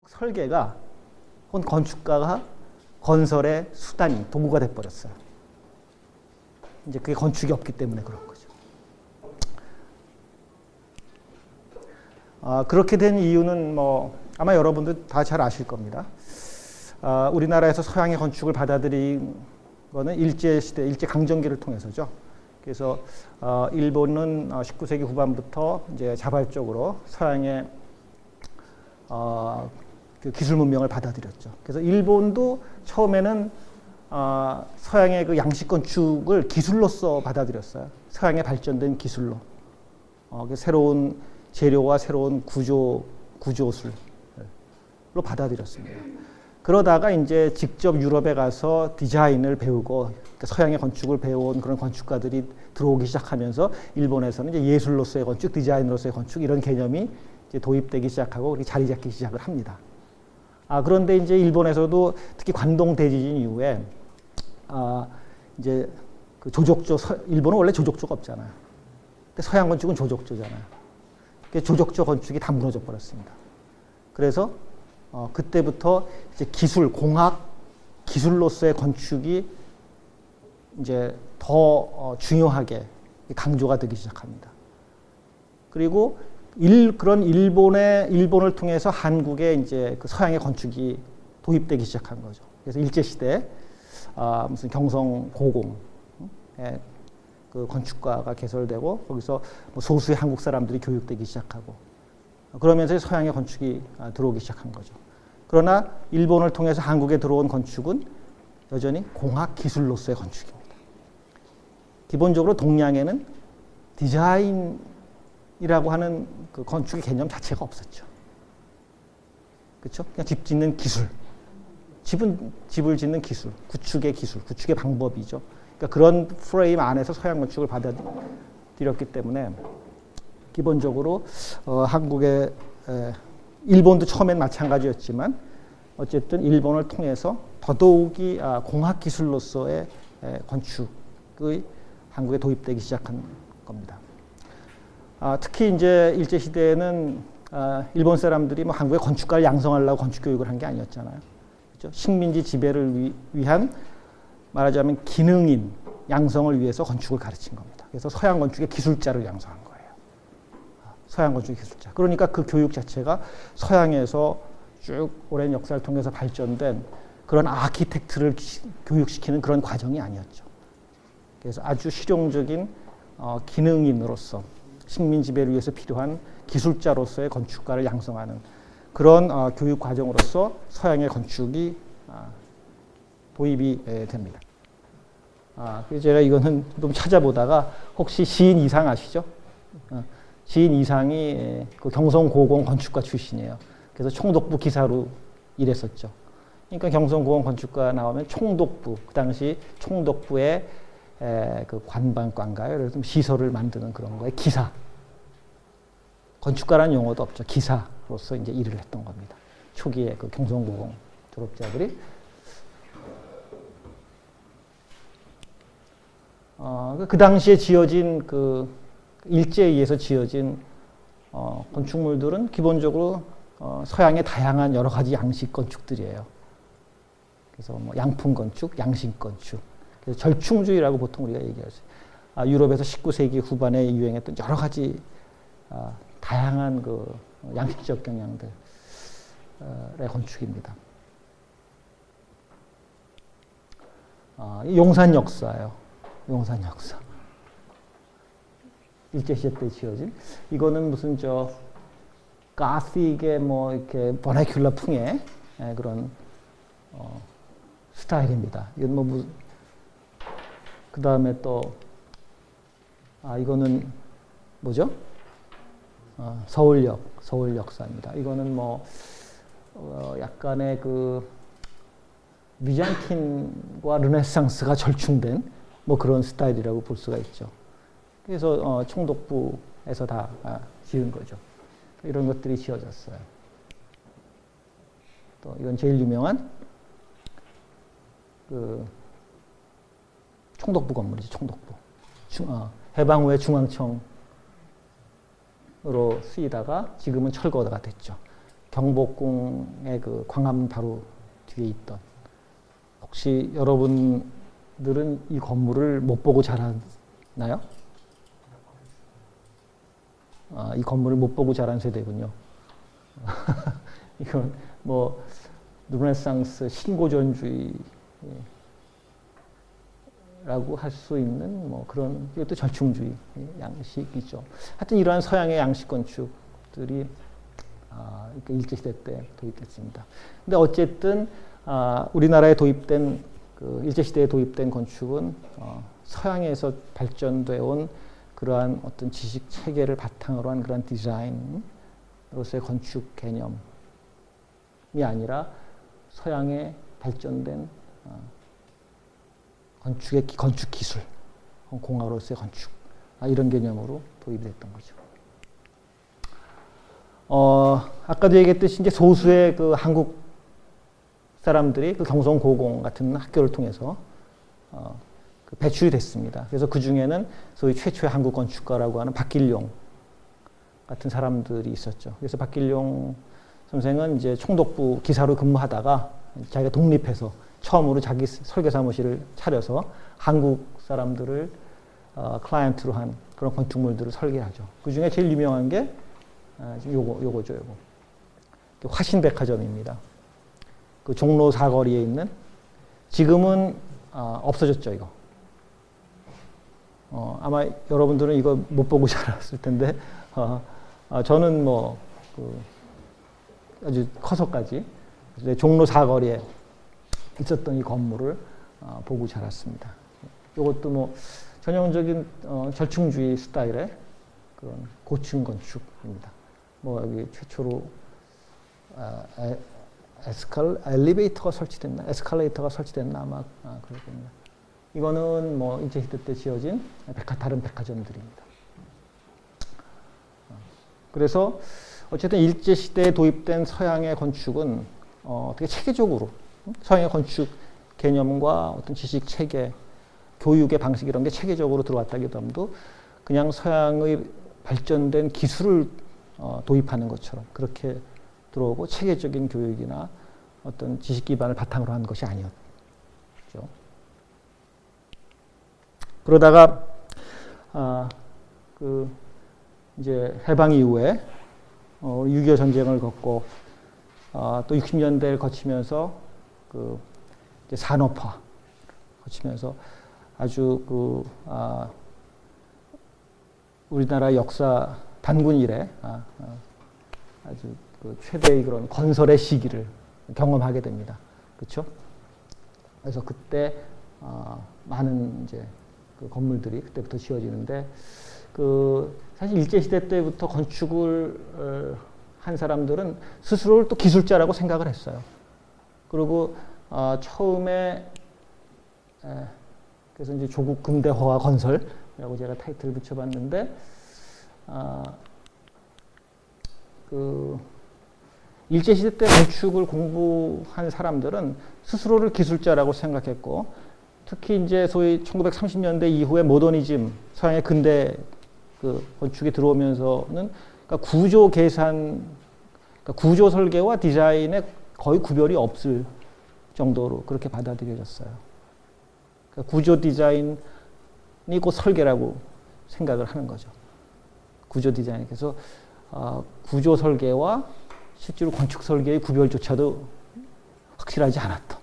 설계가 혹은 건축가가 건설의 수단이 도구가 돼버렸어요. 이제 그게 건축이 없기 때문에 그런 거죠. 그렇게 된 이유는 뭐 아마 여러분들 다 잘 아실 겁니다. 우리나라에서 서양의 건축을 받아들인 거는 일제시대, 일제강점기를 통해서죠. 그래서 일본은 19세기 후반부터 이제 자발적으로 서양의 그 기술 문명을 받아들였죠. 그래서 일본도 처음에는 서양의 그 양식 건축을 기술로서 받아들였어요. 서양의 발전된 기술로. 새로운 재료와 새로운 구조술로 받아들였습니다. 그러다가 이제 직접 유럽에 가서 디자인을 배우고 그러니까 서양의 건축을 배워온 그런 건축가들이 들어오기 시작하면서 일본에서는 이제 예술로서의 건축, 디자인으로서의 건축 이런 개념이 이제 도입되기 시작하고 그렇게 자리 잡기 시작을 합니다. 그런데 이제 일본에서도 특히 관동 대지진 이후에 이제 그 조족조 일본은 원래 조족조가 없잖아요. 근데 서양 건축은 조족조잖아요. 조족조 건축이 다 무너져 버렸습니다. 그래서 그때부터 이제 기술, 공학 기술로서의 건축이 이제 더 중요하게 강조가 되기 시작합니다. 그리고 그런 일본을 통해서 한국에 이제 그 서양의 건축이 도입되기 시작한 거죠. 그래서 일제시대 무슨 경성고공의 그 건축가가 개설되고 거기서 뭐 소수의 한국 사람들이 교육되기 시작하고 그러면서 서양의 건축이 들어오기 시작한 거죠. 그러나 일본을 통해서 한국에 들어온 건축은 여전히 공학 기술로서의 건축입니다. 기본적으로 동양에는 디자인이라고 하는 그 건축의 개념 자체가 없었죠. 그렇죠? 그냥 집 짓는 기술, 집을 짓는 기술, 구축의 기술, 구축의 방법이죠. 그러니까 그런 프레임 안에서 서양 건축을 받아들였기 때문에 기본적으로 한국의 일본도 처음엔 마찬가지였지만 어쨌든 일본을 통해서 더더욱이 공학 기술로서의 건축의 한국에 도입되기 시작한 겁니다. 특히 이제 일제 시대에는 일본 사람들이 뭐 한국의 건축가를 양성하려고 건축 교육을 한 게 아니었잖아요. 그렇죠? 식민지 지배를 위한 말하자면 기능인 양성을 위해서 건축을 가르친 겁니다. 그래서 서양 건축의 기술자를 양성한 거예요. 서양 건축의 기술자. 그러니까 그 교육 자체가 서양에서 쭉 오랜 역사를 통해서 발전된 그런 아키텍트를 교육시키는 그런 과정이 아니었죠. 그래서 아주 실용적인 기능인으로서 식민 지배를 위해서 필요한 기술자로서의 건축가를 양성하는 그런 교육 과정으로서 서양의 건축이 도입이 됩니다. 그래서 제가 이거는 좀 찾아보다가 혹시 시인 이상 아시죠? 시인 이상이 그 경성고공 건축가 출신이에요. 그래서 총독부 기사로 일했었죠. 그러니까 경성고공 건축가 나오면 총독부, 그 당시 총독부의 그 관방과인가요? 그래서 시설을 만드는 그런 거에 기사. 건축가라는 용어도 없죠. 기사로서 이제 일을 했던 겁니다. 초기에 그 경성고공 졸업자들이. 그 당시에 지어진 그 일제에 의해서 지어진 건축물들은 기본적으로 서양의 다양한 여러 가지 양식 건축들이에요. 그래서 뭐 양품 건축, 양식 건축. 그래서 절충주의라고 보통 우리가 얘기하죠. 유럽에서 19세기 후반에 유행했던 여러 가지 다양한 그 양식적 경향들의 건축입니다. 용산 역사예요. 용산 역사. 일제시대 때 지어진. 이거는 무슨 가시익의 뭐 이렇게 버나큘러 풍의 그런 스타일입니다. 이건 뭐 그 다음에 또 이거는 뭐죠? 서울 역사입니다. 이거는 뭐 약간의 그 비잔틴과 르네상스가 절충된 뭐 그런 스타일이라고 볼 수가 있죠. 그래서 총독부에서 다 지은 거죠. 이런 것들이 지어졌어요. 또 이건 제일 유명한 그 총독부 건물이죠. 총독부. 해방 후에 중앙청으로 쓰이다가 지금은 철거가 됐죠. 경복궁의 그 광화문 바로 뒤에 있던, 혹시 여러분들은 이 건물을 못 보고 자랐나요? 이 건물을 못 보고 자란 세대군요. 이건 뭐 르네상스 신고전주의라고 할 수 있는 뭐 그런, 이것도 절충주의 양식이죠. 하여튼 이러한 서양의 양식 건축들이 일제시대 때 도입됐습니다. 근데 어쨌든 우리나라에 도입된 그 일제시대에 도입된 건축은 서양에서 발전되어 온 그러한 어떤 지식 체계를 바탕으로 한 그러한 디자인으로서의 건축 개념이 아니라 서양의 발전된 건축 기술, 공화로서의 건축, 이런 개념으로 도입이 됐던 거죠. 아까도 얘기했듯이 이제 소수의 그 한국 사람들이 그 경성고공 같은 학교를 통해서 그 배출이 됐습니다. 그래서 그 중에는 소위 최초의 한국 건축가라고 하는 박길용 같은 사람들이 있었죠. 그래서 박길용 선생은 이제 총독부 기사로 근무하다가 자기가 독립해서 처음으로 자기 설계 사무실을 차려서 한국 사람들을 클라이언트로 한 그런 건축물들을 설계하죠. 그 중에 제일 유명한 게 지금 요거죠. 화신백화점입니다. 그 종로 사거리에 있는, 지금은 없어졌죠, 이거. 아마 여러분들은 이거 못 보고 자랐을 텐데, 저는 뭐, 아주 커서까지 종로 사거리에 있었던 이 건물을 보고 자랐습니다. 이것도 뭐, 전형적인 절충주의 스타일의 그런 고층 건축입니다. 뭐, 여기 최초로, 엘리베이터가 설치됐나? 에스컬레이터가 설치됐나? 아마, 그럴 겁니다. 이거는 뭐 일제시대 때 지어진 다른 백화점들입니다. 그래서 어쨌든 일제시대에 도입된 서양의 건축은 되게 체계적으로 서양의 건축 개념과 어떤 지식 체계, 교육의 방식 이런 게 체계적으로 들어왔다기보다도 그냥 서양의 발전된 기술을 도입하는 것처럼 그렇게 들어오고 체계적인 교육이나 어떤 지식 기반을 바탕으로 한 것이 아니었죠. 그러다가 이제 해방 이후에 6.25 전쟁을 겪고 또 60년대를 거치면서 이제 산업화 거치면서 아주 우리나라 역사 단군 이래 아주 최대의 그런 건설의 시기를 경험하게 됩니다. 그렇죠? 그래서 그때 많은 이제 그 건물들이 그때부터 지어지는데 사실 일제시대 때부터 건축을 한 사람들은 스스로를 또 기술자라고 생각을 했어요. 그리고 처음에 그래서 이제 조국 근대화와 건설이라고 제가 타이틀을 붙여봤는데 일제시대 때 건축을 공부한 사람들은 스스로를 기술자라고 생각했고, 특히 이제 소위 1930년대 이후에 모더니즘, 서양의 근대 건축이 들어오면서는 그러니까 구조 계산, 그러니까 구조 설계와 디자인에 거의 구별이 없을 정도로 그렇게 받아들여졌어요. 그러니까 구조 디자인이 곧 설계라고 생각을 하는 거죠. 구조 디자인. 그래서 구조 설계와 실제로 건축 설계의 구별조차도 확실하지 않았던.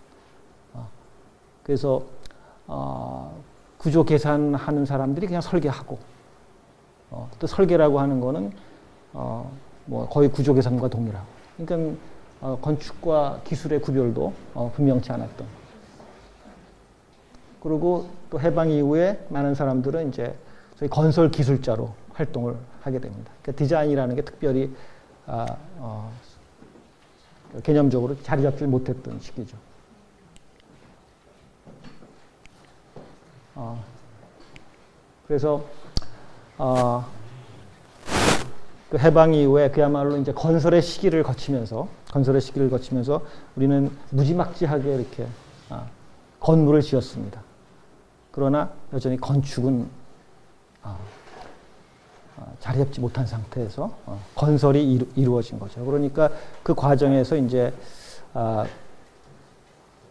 그래서 구조 계산하는 사람들이 그냥 설계하고, 또 설계라고 하는 거는 뭐 거의 구조 계산과 동일하고. 그러니까 건축과 기술의 구별도 분명치 않았던. 그리고 또 해방 이후에 많은 사람들은 이제 소위 건설 기술자로 활동을 하게 됩니다. 그러니까 디자인이라는 게 특별히 개념적으로 자리 잡지 못했던 시기죠. 그래서 그 해방 이후에 그야말로 이제 건설의 시기를 거치면서 우리는 무지막지하게 이렇게 건물을 지었습니다. 그러나 여전히 건축은 자리 잡지 못한 상태에서 건설이 이루어진 거죠. 그러니까 그 과정에서 이제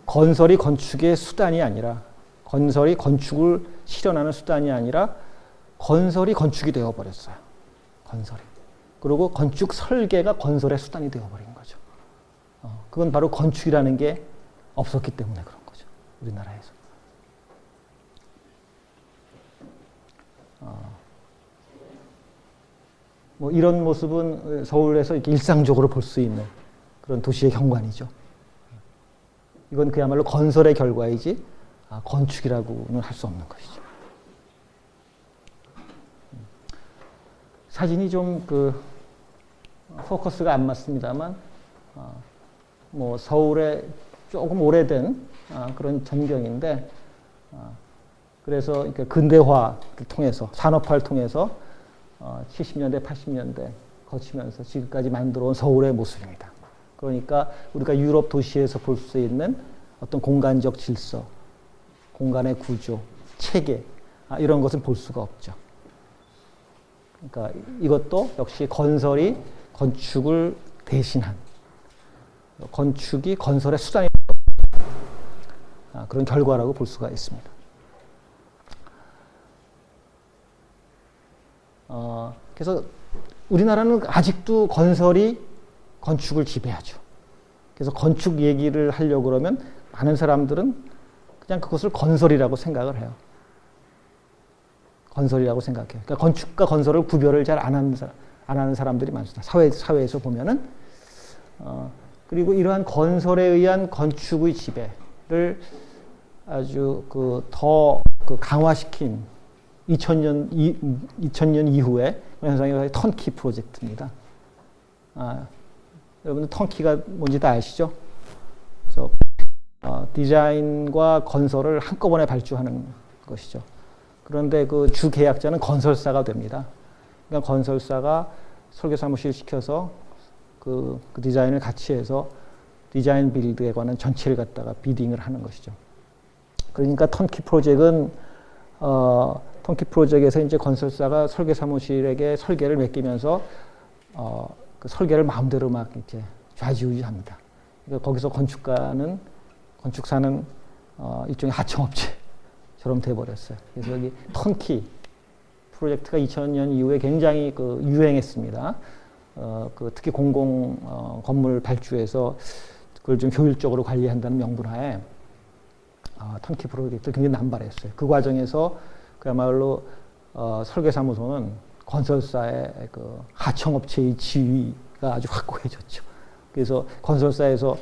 건설이 건축의 수단이 아니라, 건설이 건축을 실현하는 수단이 아니라 건설이 건축이 되어버렸어요. 건설이. 그리고 건축 설계가 건설의 수단이 되어버린 거죠. 그건 바로 건축이라는 게 없었기 때문에 그런 거죠. 우리나라에서. 뭐 이런 모습은 서울에서 이렇게 일상적으로 볼 수 있는 그런 도시의 경관이죠. 이건 그야말로 건설의 결과이지 건축이라고는 할 수 없는 것이죠. 사진이 좀 포커스가 안 맞습니다만, 뭐 서울의 조금 오래된 그런 전경인데, 그래서 그러니까 근대화를 통해서, 산업화를 통해서 70년대, 80년대 거치면서 지금까지 만들어 온 서울의 모습입니다. 그러니까 우리가 유럽 도시에서 볼 수 있는 어떤 공간적 질서, 공간의 구조, 체계, 이런 것은 볼 수가 없죠. 그러니까 이것도 역시 건설이 건축을 대신한, 건축이 건설의 수단이 그런 결과라고 볼 수가 있습니다. 그래서 우리나라는 아직도 건설이 건축을 지배하죠. 그래서 건축 얘기를 하려고 그러면 많은 사람들은 그냥 그것을 건설이라고 생각을 해요. 건설이라고 생각해요. 그러니까 건축과 건설을 구별을 잘 안 하는 사람들이 많습니다. 사회에서 보면은. 그리고 이러한 건설에 의한 건축의 지배를 아주 더 강화시킨 2000년 이후에 현상이 턴키 프로젝트입니다. 여러분들 턴키가 뭔지 다 아시죠? 그래서 디자인과 건설을 한꺼번에 발주하는 것이죠. 그런데 그 주 계약자는 건설사가 됩니다. 그러니까 건설사가 설계 사무실 시켜서 그 디자인을 같이 해서 디자인 빌드에 관한 전체를 갖다가 비딩을 하는 것이죠. 그러니까 턴키 프로젝트에서 이제 건설사가 설계 사무실에게 설계를 맡기면서 그 설계를 마음대로 막 이렇게 좌지우지합니다. 그러니까 거기서 건축사는 일종의 하청업체처럼 돼버렸어요. 그래서 여기 턴키 프로젝트가 2000년 이후에 굉장히 유행했습니다. 특히 공공 건물 발주에서 그걸 좀 효율적으로 관리한다는 명분하에 턴키 프로젝트를 굉장히 남발했어요. 그 과정에서 그야말로 설계사무소는 건설사의 하청업체의 지위가 아주 확고해졌죠. 그래서 건설사에서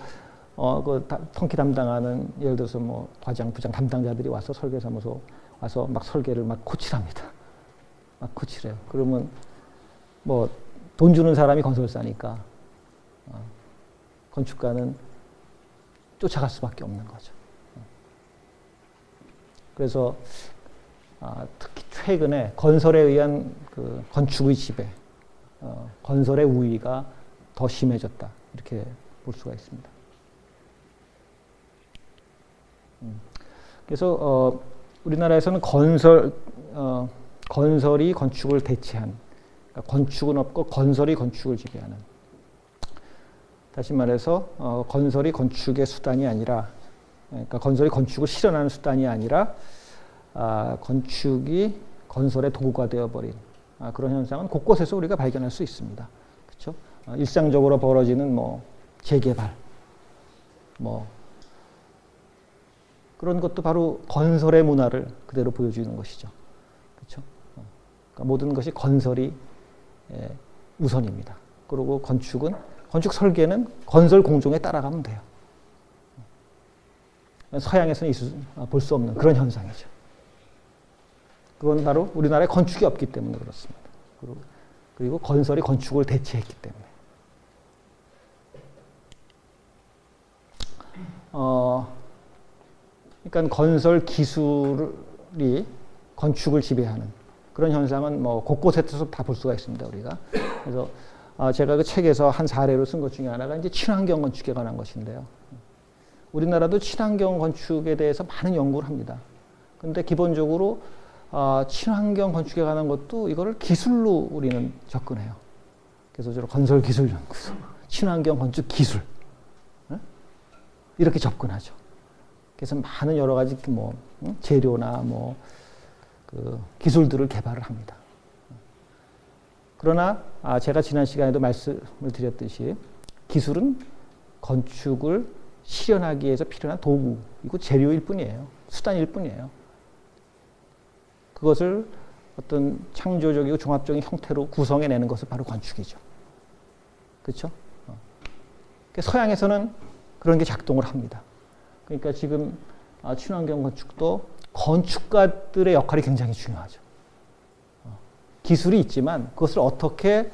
턴키 담당하는 예를 들어서 뭐 과장, 부장 담당자들이 와서 설계사무소 와서 막 설계를 막 코치합니다. 막 코치래요. 그러면 뭐 돈 주는 사람이 건설사니까 건축가는 쫓아갈 수밖에 없는 거죠. 그래서 특히 최근에 건설에 의한 건축의 지배, 건설의 우위가 더 심해졌다. 이렇게 볼 수가 있습니다. 그래서 우리나라에서는 건설이 건축을 대체한, 그러니까 건축은 없고 건설이 건축을 지배하는. 다시 말해서 건설이 건축의 수단이 아니라, 그러니까 건설이 건축을 실현하는 수단이 아니라 건축이 건설의 도구가 되어버린 그런 현상은 곳곳에서 우리가 발견할 수 있습니다. 그렇죠? 일상적으로 벌어지는 뭐 재개발, 뭐 그런 것도 바로 건설의 문화를 그대로 보여주는 것이죠. 그렇죠? 그러니까 모든 것이 건설이 우선입니다. 그리고 건축 설계는 건설 공정에 따라가면 돼요. 서양에서는 볼 수 없는 그런 현상이죠. 그건 바로 우리나라에 건축이 없기 때문에 그렇습니다. 그리고 건설이 건축을 대체했기 때문에. 그러니까 건설 기술이 건축을 지배하는 그런 현상은 뭐 곳곳에서 다 볼 수가 있습니다, 우리가. 그래서 제가 그 책에서 한 사례로 쓴 것 중에 하나가 이제 친환경 건축에 관한 것인데요. 우리나라도 친환경 건축에 대해서 많은 연구를 합니다. 근데 기본적으로 친환경 건축에 관한 것도 이거를 기술로 우리는 접근해요. 그래서 주로 건설기술연구소, 친환경 건축 기술 이렇게 접근하죠. 그래서 많은 여러 가지 뭐 재료나 그 기술들을 개발을 합니다. 그러나 제가 지난 시간에도 말씀을 드렸듯이 기술은 건축을 실현하기 위해서 필요한 도구이고 재료일 뿐이에요. 수단일 뿐이에요. 그것을 어떤 창조적이고 종합적인 형태로 구성해내는 것을 바로 건축이죠. 그렇죠? 서양에서는 그런 게 작동을 합니다. 그러니까 지금 친환경 건축도 건축가들의 역할이 굉장히 중요하죠. 기술이 있지만 그것을 어떻게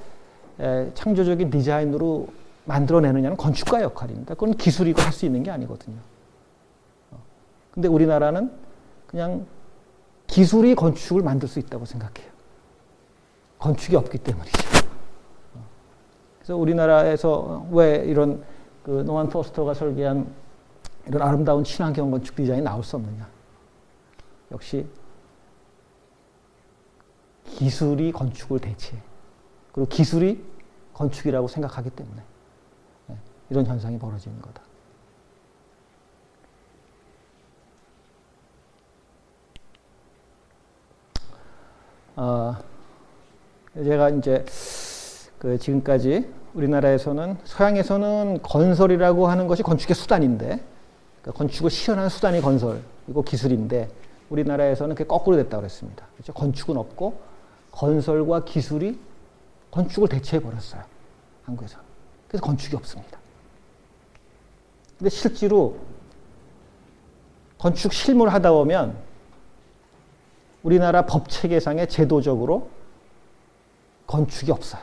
창조적인 디자인으로 만들어내느냐는 건축가의 역할입니다. 그건 기술이고 할 수 있는 게 아니거든요. 근데 우리나라는 그냥 기술이 건축을 만들 수 있다고 생각해요. 건축이 없기 때문이죠. 그래서 우리나라에서 왜 이런 그 노만 포스터가 설계한 이런 아름다운 친환경 건축 디자인이 나올 수 없느냐. 역시 기술이 건축을 대체해. 그리고 기술이 건축이라고 생각하기 때문에 이런 현상이 벌어지는 거다. 제가 이제 그 지금까지 우리나라에서는 서양에서는 건설이라고 하는 것이 건축의 수단인데, 그러니까 건축을 실현하는 수단이 건설이고 기술인데 우리나라에서는 그게 거꾸로 됐다고 그랬습니다. 그렇죠? 건축은 없고 건설과 기술이 건축을 대체해 버렸어요. 한국에서. 그래서 건축이 없습니다. 근데 실제로 건축 실무를 하다 보면 우리나라 법 체계상에 제도적으로 건축이 없어요.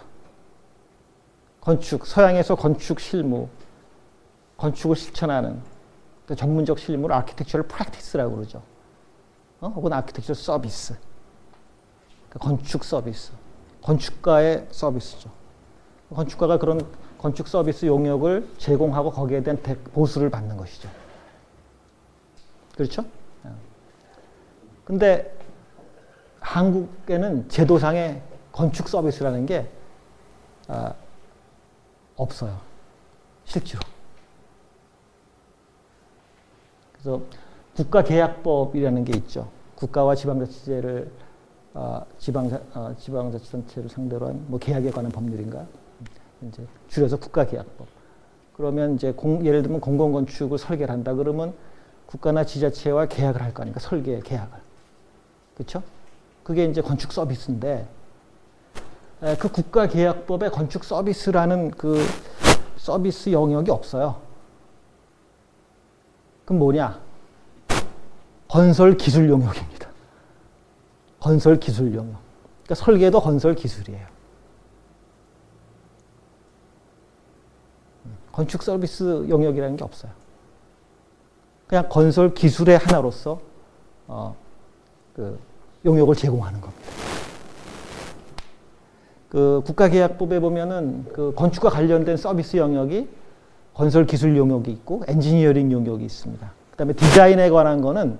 서양에서 건축 실무, 건축을 실천하는 그 전문적 실무를 아키텍처럴 프랙티스라고 그러죠. 혹은 아키텍처럴 서비스. 건축 서비스. 건축가의 서비스죠. 건축가가 그런 건축 서비스 용역을 제공하고 거기에 대한 보수를 받는 것이죠. 그렇죠? 근데 한국에는 제도상에 건축 서비스라는 게 없어요. 실제로. 그래서 국가계약법이라는 게 있죠. 국가와 지방자치제를 지방자치단체를 상대로 한 뭐 계약에 관한 법률인가? 이제 줄여서 국가계약법. 그러면 이제 예를 들면 공공건축을 설계를 한다 그러면 국가나 지자체와 계약을 할 거 아닙니까? 설계 계약을. 그렇죠? 그게 이제 건축 서비스인데 그 국가계약법에 건축 서비스라는 그 서비스 영역이 없어요. 그럼 뭐냐? 건설 기술 영역입니다. 건설 기술 영역. 그러니까 설계도 건설 기술이에요. 건축 서비스 영역이라는 게 없어요. 그냥 건설 기술의 하나로서 그 용역을 제공하는 겁니다. 그 국가계약법에 보면은 그 건축과 관련된 서비스 영역이 건설 기술 영역이 있고 엔지니어링 영역이 있습니다. 그다음에 디자인에 관한 거는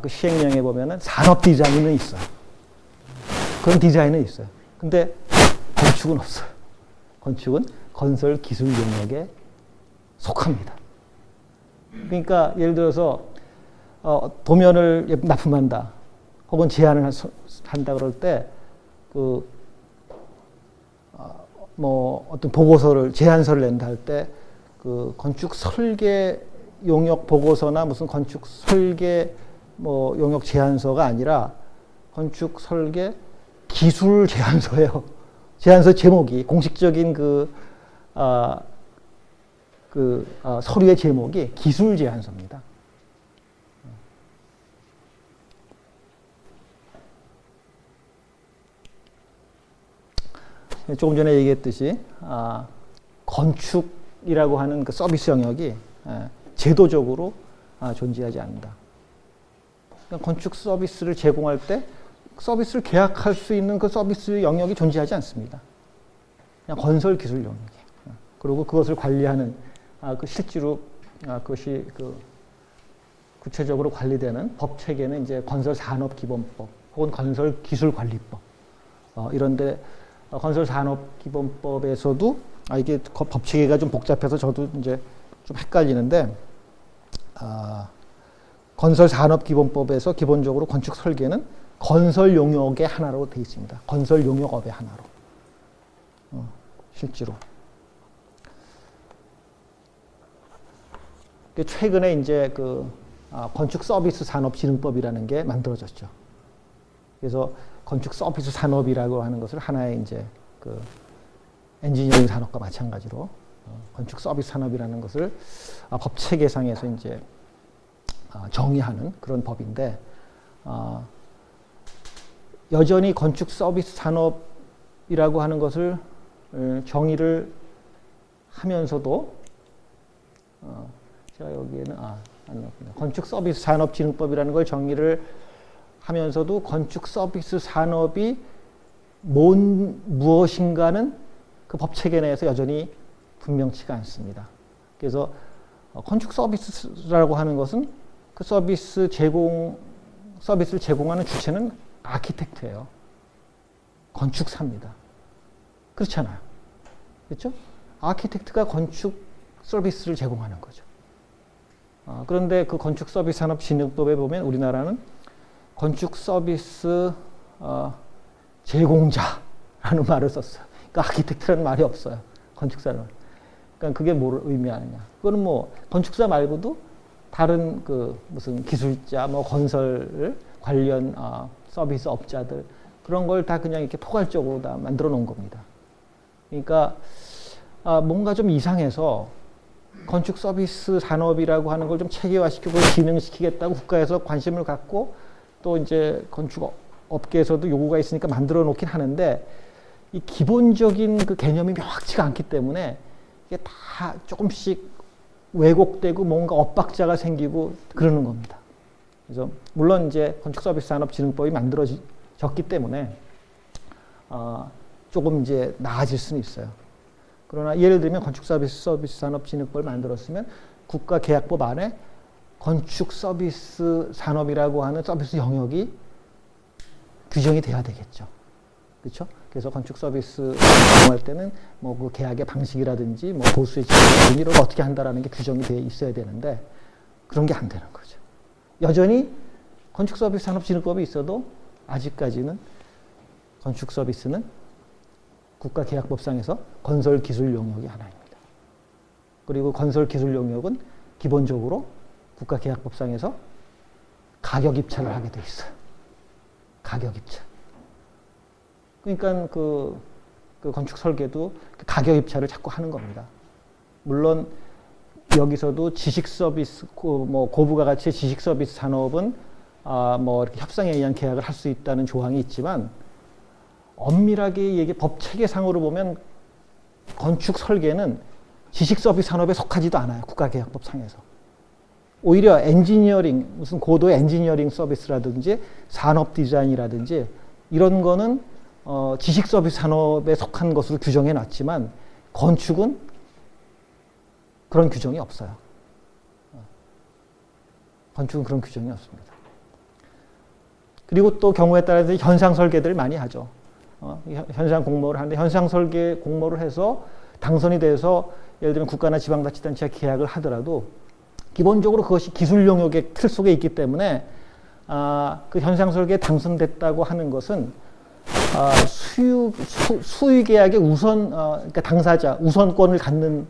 그 시행령에 보면은 산업 디자인은 있어요. 그런 디자인은 있어요. 근데 건축은 없어요. 건축은 건설 기술 영역에 속합니다. 그러니까 예를 들어서 도면을 납품한다, 혹은 제안을 한다 그럴 때 뭐 어떤 보고서를 제안서를 낸다 할 때 그 건축 설계 용역 보고서나 무슨 건축 설계 뭐 용역 제안서가 아니라 건축 설계 기술 제안서예요. 제안서 제목이 공식적인 서류의 제목이 기술 제안서입니다. 조금 전에 얘기했듯이 건축이라고 하는 그 서비스 영역이 제도적으로 존재하지 않는다. 그러니까 건축 서비스를 제공할 때 서비스를 계약할 수 있는 그 서비스 영역이 존재하지 않습니다. 그냥 건설 기술 영역이에요. 그리고 그것을 관리하는 그 실제로 그것이 그 구체적으로 관리되는 법 체계는 이제 건설산업기본법 혹은 건설기술관리법 이런데 건설산업기본법에서도 이게 법 체계가 좀 복잡해서 저도 이제 좀 헷갈리는데 건설산업기본법에서 기본적으로 건축 설계는 건설 용역의 하나로 되어 있습니다. 건설 용역업의 하나로 실제로. 최근에 이제 그 건축 서비스 산업진흥법이라는 게 만들어졌죠. 그래서 건축 서비스 산업이라고 하는 것을 하나의 이제 그 엔지니어링 산업과 마찬가지로 건축 서비스 산업이라는 것을 법 체계상에서 이제 정의하는 그런 법인데 여전히 건축 서비스 산업이라고 하는 것을 정의를 하면서도 제가 여기에는 안 넣었군요. 건축 서비스 산업진흥법이라는 걸 정의를 하면서도 건축 서비스 산업이 무엇인가는 그 법 체계 내에서 여전히 분명치가 않습니다. 그래서 건축 서비스라고 하는 것은 그 서비스를 제공하는 주체는 아키텍트예요. 건축사입니다. 그렇잖아요. 그렇죠? 아키텍트가 건축 서비스를 제공하는 거죠. 그런데 그 건축 서비스 산업 진흥법에 보면 우리나라는 건축 서비스 제공자라는 말을 썼어요. 그러니까 아키텍트라는 말이 없어요. 건축사는. 그러니까 그게 뭘 의미하느냐. 그거는 뭐 건축사 말고도 다른 그 무슨 기술자, 뭐 건설 관련 서비스 업자들 그런 걸 다 그냥 이렇게 포괄적으로 다 만들어 놓은 겁니다. 그러니까 뭔가 좀 이상해서 건축 서비스 산업이라고 하는 걸 좀 체계화시키고 진흥시키겠다고 국가에서 관심을 갖고 또 이제 건축 업계에서도 요구가 있으니까 만들어 놓긴 하는데 이 기본적인 그 개념이 명확치가 않기 때문에 이게 다 조금씩 왜곡되고 뭔가 엇박자가 생기고 그러는 겁니다. 그래서 물론 이제 건축 서비스 산업진흥법이 만들어졌기 때문에 조금 이제 나아질 수는 있어요. 그러나 예를 들면 건축 서비스 산업진흥법을 만들었으면 국가계약법 안에 건축 서비스 산업이라고 하는 서비스 영역이 규정이 돼야 되겠죠. 그렇죠? 그래서 건축 서비스 제공할 때는 뭐 그 계약의 방식이라든지 뭐 보수의 지위라든지 이런 걸 어떻게 한다라는 게 규정이 되어 있어야 되는데 그런 게 안 되는 거죠. 여전히 건축 서비스 산업진흥법이 있어도 아직까지는 건축 서비스는 국가계약법상에서 건설기술 용역이 하나입니다. 그리고 건설기술 용역은 기본적으로 국가계약법상에서 가격 입찰을 하게 돼 있어요. 가격 입찰. 그러니까 그 건축 설계도 가격 입찰을 자꾸 하는 겁니다. 물론 여기서도 지식 서비스, 뭐 고부가 가치의 지식 서비스 산업은 뭐 이렇게 협상에 의한 계약을 할 수 있다는 조항이 있지만 엄밀하게 얘기 법 체계상으로 보면 건축 설계는 지식 서비스 산업에 속하지도 않아요. 국가계약법 상에서. 오히려 엔지니어링, 무슨 고도의 엔지니어링 서비스라든지 산업 디자인이라든지 이런 거는 지식 서비스 산업에 속한 것으로 규정해 놨지만 건축은 그런 규정이 없어요. 건축은 그런 규정이 없습니다. 그리고 또 경우에 따라서 현상 설계들을 많이 하죠. 현상 공모를 하는데 현상 설계 공모를 해서 당선이 돼서 예를 들면 국가나 지방자치단체가 계약을 하더라도 기본적으로 그것이 기술 영역의 틀 속에 있기 때문에 그 현상 설계에 당선됐다고 하는 것은 수의 계약의 그러니까 당사자 우선권을 갖는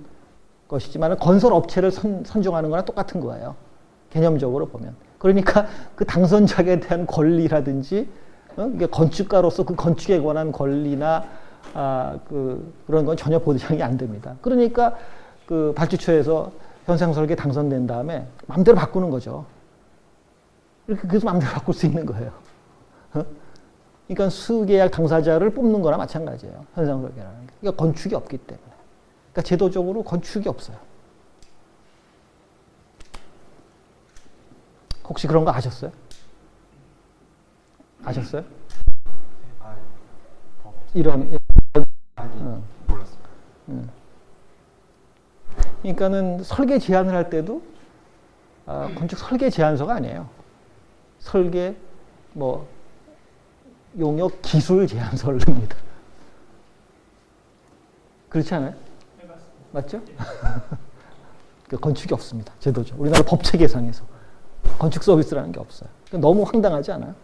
것이지만 건설 업체를 선정하는 거랑 똑같은 거예요. 개념적으로 보면. 그러니까 그 당선자에 대한 권리라든지 이게 건축가로서 그 건축에 관한 권리나 그런 건 전혀 보장이 안 됩니다. 그러니까 그 발주처에서 현상 설계 당선된 다음에 마음대로 바꾸는 거죠. 이렇게 그래서 마음대로 바꿀 수 있는 거예요. 그러니까 수계약 당사자를 뽑는 거나 마찬가지예요. 현상 설계라는 게. 그러니까 건축이 없기 때문에. 그러니까 제도적으로 건축이 없어요. 혹시 그런 거 아셨어요? 아셨어요? 이런. 몰랐어요. 그러니까는 설계 제안을 할 때도 건축 설계 제안서가 아니에요. 설계 뭐 용역 기술 제안서를 냅니다. 그렇지 않아요? 네, 맞습니다. 맞죠? 건축이 없습니다. 제도죠. 우리나라 법 체계상에서 건축 서비스라는 게 없어요. 너무 황당하지 않아요?